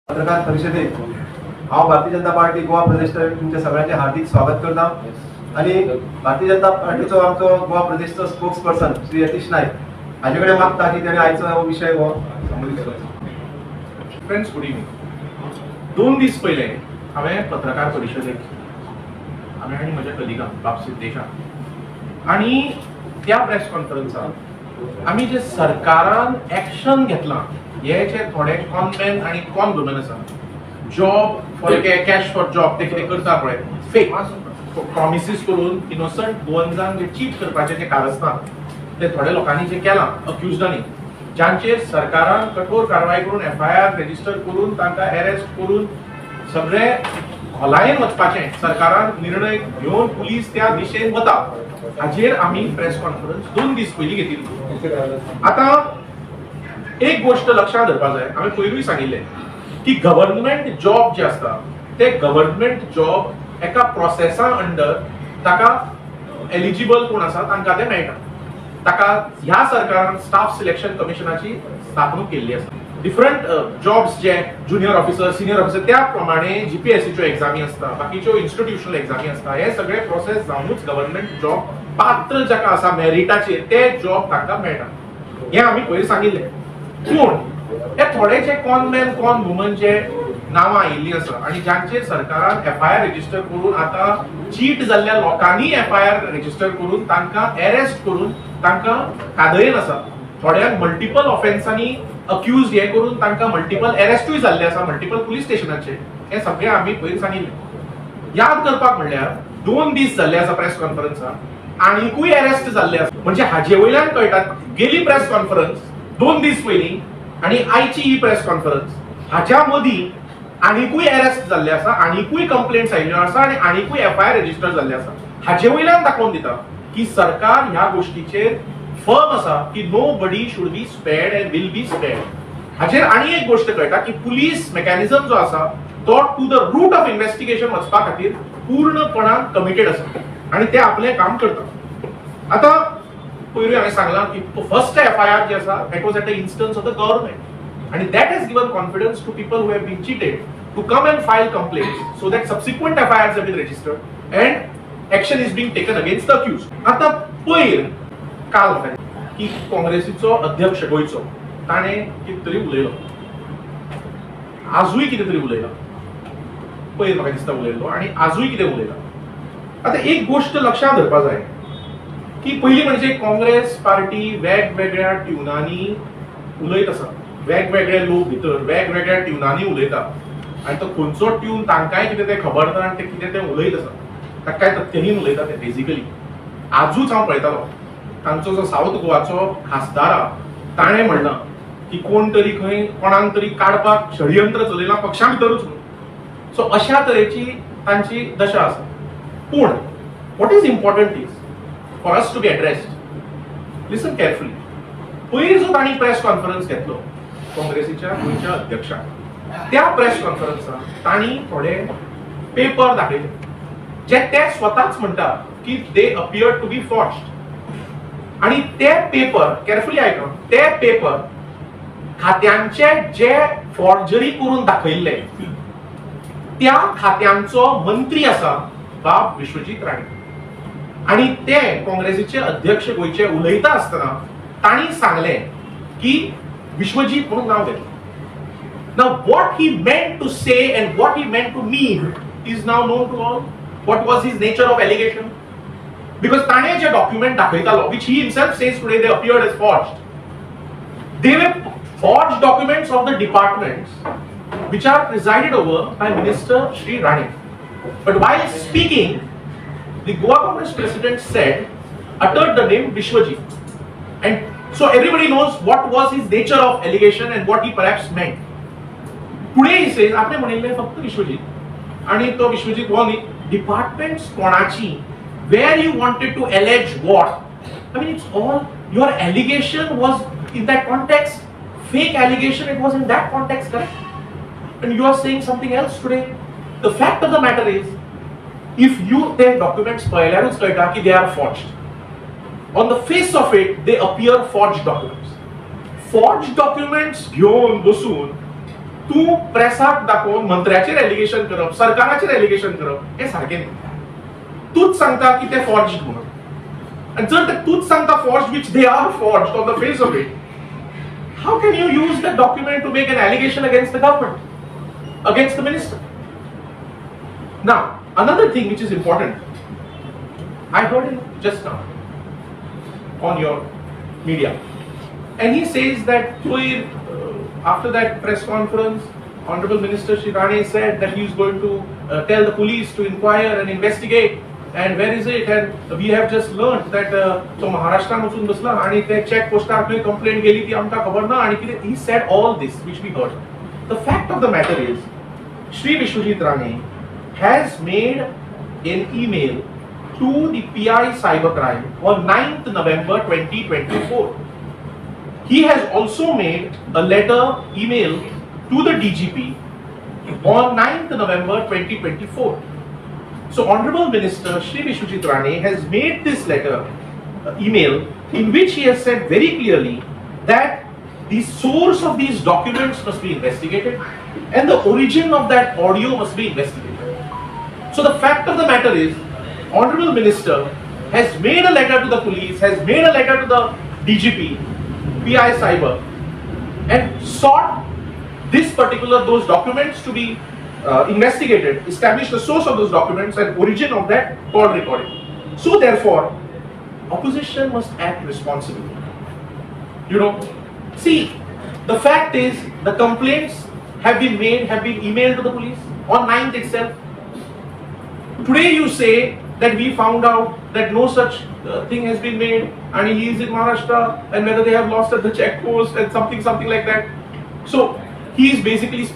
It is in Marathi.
पत्रकार परिषदेत हांव भारतीय जनता पार्टी गोवा प्रदेश तुमच्या सगळ्यांचे हार्दिक स्वागत करता आणि भारतीय जनता पार्टीचो आमचो गोवा प्रदेशचो स्पोक्स पर्सन श्री यतीश नायक हाजे कडेन मागता की तेणे आयचो विषय हो संबोधीत करचो. Friends, good evening. 2 दीस पयले हांवें पत्रकार परिशदेक हांवें आनी म्हज्या कलिगान बाब सिद्धेशान आनी त्या प्रेस कॉन्फरन्साक आमी जे सरकारान एक्शन घेतलां हे जे थोडे कॉनमॅन आनी कॉन वुमन आसा, job for cash for job ते कितें करता पळय, फेक प्रॉमिसीस करून इनोसंट गोवन्सांक जे चीट करपाचे जे कारस्थान ते थोड्या लोकांनी जे केलां अक्युज्डांनी, जांचेर सरकारान कठोर कारवाय करून FIR रेजिस्टर करून तांकां अरेस्ट करून सगळे खोलायेन वचपाचें सरकारान निर्णय घेवन पुलीस त्या दिशेन वता, हाजेर आमी प्रेस कॉन्फरन्स 2 दीस पयलीं घेतिल्ली. आतां एक गोष्ट लक्षात धरपा जाय, हांवें पयरूय सांगिल्लें की गव्हर्नमेंट जॉब जे आसता ते गव्हर्नमेंट जॉब एका प्रोसेसा अंडर ताका एलिजिबल कोण आसा तांकां ते मेळटा. ताका ह्या सरकारान स्टाफ सिलेक्शन कमिशनाची स्थापणूक केल्ली आसा. डिफरंट जॉब्स जे ज्युनियर ऑफिसर, सिनियर ऑफिसर त्या प्रमाणे GPSCच्यो एग्जामी आसता, बाकीच्यो इन्स्टिट्यूशनल एग्जामी आसता, हे सगळे प्रोसेस जावनूच गव्हर्नमेंट जॉब पात्र जाका आसा मेरिटाचेर ते जॉब तांकां मेळटा. हें आमी पयलीं सांगिल्लें. पूण हे थोडे जे कॉनमॅन कॉन वुमन जे नांवां आयिल्लीं आसा आनी जांचेर सरकारान FIR रेजिस्टर करून आतां चीट जाल्ल्या लोकांनी FIR रेजिस्टर करून तांकां अरेस्ट करून तांकां कादयेन आसा. थोड्यांक मल्टिपल ऑफेन्सांनी अक्यूज हे करून तांकां मल्टिपल अरेस्टूय जाल्ले आसा मल्टिपल पुलीस स्टेशनाचेर. हे सगळें आमी पयलीं सांगिल्लें. याद करपाक म्हणल्यार 2 दीस जाल्ले आसा प्रेस कॉन्फरन्साक आनीकूय अरेस्ट जाल्ले आसा. म्हणजे हाजे वयल्यान कळटा गेली प्रेस कॉन्फरन्स 2 दीस पयलीं आनी आयची ही प्रेस कॉन्फरन्स हाच्या मदीं आनीकूय अरेस्ट जाल्ले आसा, आनीकूय कंप्लेंट्स आयिल्ल्यो आसा आनी आनीकूय FIR रेजिस्टर जाल्ले आसा. हाजे वयल्यान दाखोवन दिता की सरकार ह्या गोष्टीचेर फर्म आसा की nobody should be spared and will be spared. हाचेर आनी एक गोष्ट कळटा की पुलीस मेकॅनिझम जो आसा तो to the root of investigation वचपा खातीर पूर्णपणान कमिटेड आसा आनी ते आपलें काम करता. आतां पयलीं हांवें सांगलां की फर्स्ट FIR जे आसा that was at the instance of the government आनी that has given confidence to people who have been cheated to come and file complaints so that subsequent FIRs have been registered and action is being taken against the accused. आतां पयर काल की काँग्रेसीचो अध्यक्ष गोंयचो ताणें कितें तरी उलयलो, आजूय कितें तरी उलयला, पयर म्हाका दिसता उलयलो आनी आजूय कितें उलयला. आतां एक गोश्ट लक्षात धरपा जाय की पयलीं म्हणजे काँग्रेस पार्टी वेगवेगळ्या ट्युनांनी उलयत आसा, वेगवेगळे लोक भितर वेगवेगळ्या ट्युनांनी उलयता आनी तो खंयचो ट्यून तांकांय कितें तें खबर ना आनी ते कितें तें उलयत आसा, ताका काय तथ्यहीन उलयता ते बेजिकली. आजूच हांव पळयतालो तांचो जो सावथ गोवाचो खासदार आहा ताणें म्हणलां की कोण तरी खंय कोणाक तरी काडपाक षडयंत्र चलयलां पक्षा भितरूच म्हणून. सो अशा तरेची तांची दशा आसा. पूण what is important is for us to be addressed. Listen carefully. पयर जो ताणी प्रेस कॉन्फरन्स घेतलो काँग्रेसीच्या गोंयच्या अध्यक्षाक, त्या प्रेस कॉन्फरन्साक ताणी थोडे पेपर दाखयले जे ते स्वताच म्हणटा की they appear to be forged. आणि ते पेपर केअरफुली आयका, ते पेपर खात्यांचे जे फॉर्जरी करून दाखयल्ले त्या खात्यांचो मंत्री आसा बाब विश्वजीत राणे आणि ते काँग्रेसीचे अध्यक्ष गोंयचे उलयता आसतना ताणी सांगलें की विश्वजीत म्हणून नाव घेतलें. नाव what he meant to say and what he meant to mean is now known to all. What was his nature of allegation? Because ताणें जे डॉक्युमेंट दाखयतालो which he himself says today they appeared as forged. They were forged documents of the departments which are presided over by Minister Shri Rane. But while speaking, the Goa Congress president uttered the name Vishwajit, and so everybody knows what was his nature of allegation and what he perhaps meant. Today he says, आपने म्हणिल्ले फक्त विश्वजीत आणि तो विश्वजीत हो न्ही, डिपार्टमेंट्स कोणाची, where you wanted to allege what. I mean, it's all your allegation was in that context, fake allegation, it was in that context, correct? And you are saying something else today. The fact of the matter is, if you their documents पळयल्यारूच कळटा की they are forged. On the face of it, they appear forged documents. Forged documents घेवन बसून तू प्रेसाक दाखोवन मंत्र्याचेर एलिगेशन करप, सरकाराचेर एलिगेशन करप हे सारखें न्ही. तूच सांगता की ते फॉर्ज्ड म्हणून, आणि जर तूच सांगता forged which they are forged on the face of it, how can you use that document to make an allegation against the government, against the minister? Now, another thing which is important, I heard him just now on your media, and he says that after that press conference, Honorable Minister Shri Rane said that he is going to tell the police to inquire and investigate, and where is it, and we have just learned that तो महाराष्ट्रान वचून बसला आणि ते चेक पोस्टाक खंय कंप्लेंट गेली ती आमकां खबर ना आणि कितें. he said all this which we heard. The fact of the matter is, Shri Vishwajit Rane has made an email to the PI cybercrime on 9th November 2024. He has also made a letter email to the DGP on 9th November 2024. So Honorable Minister Shri Vishwajit Rane has made this letter email in which he has said very clearly that the source of these documents must be investigated and the origin of that audio must be investigated. So the fact of the matter is, Honorable Minister has made a letter to the police, has made a letter to the DGP, PI Cyber, and sought those documents to be investigated, establish the source of those documents and origin of that call recording. So therefore, opposition must act responsibly. See, the fact is, the complaints have been made, have been emailed to the police on 9th itself. Today you say that we found out that no such thing has been made and he is in Maharashtra and whether they have lost at the check post and something like that. So he is basically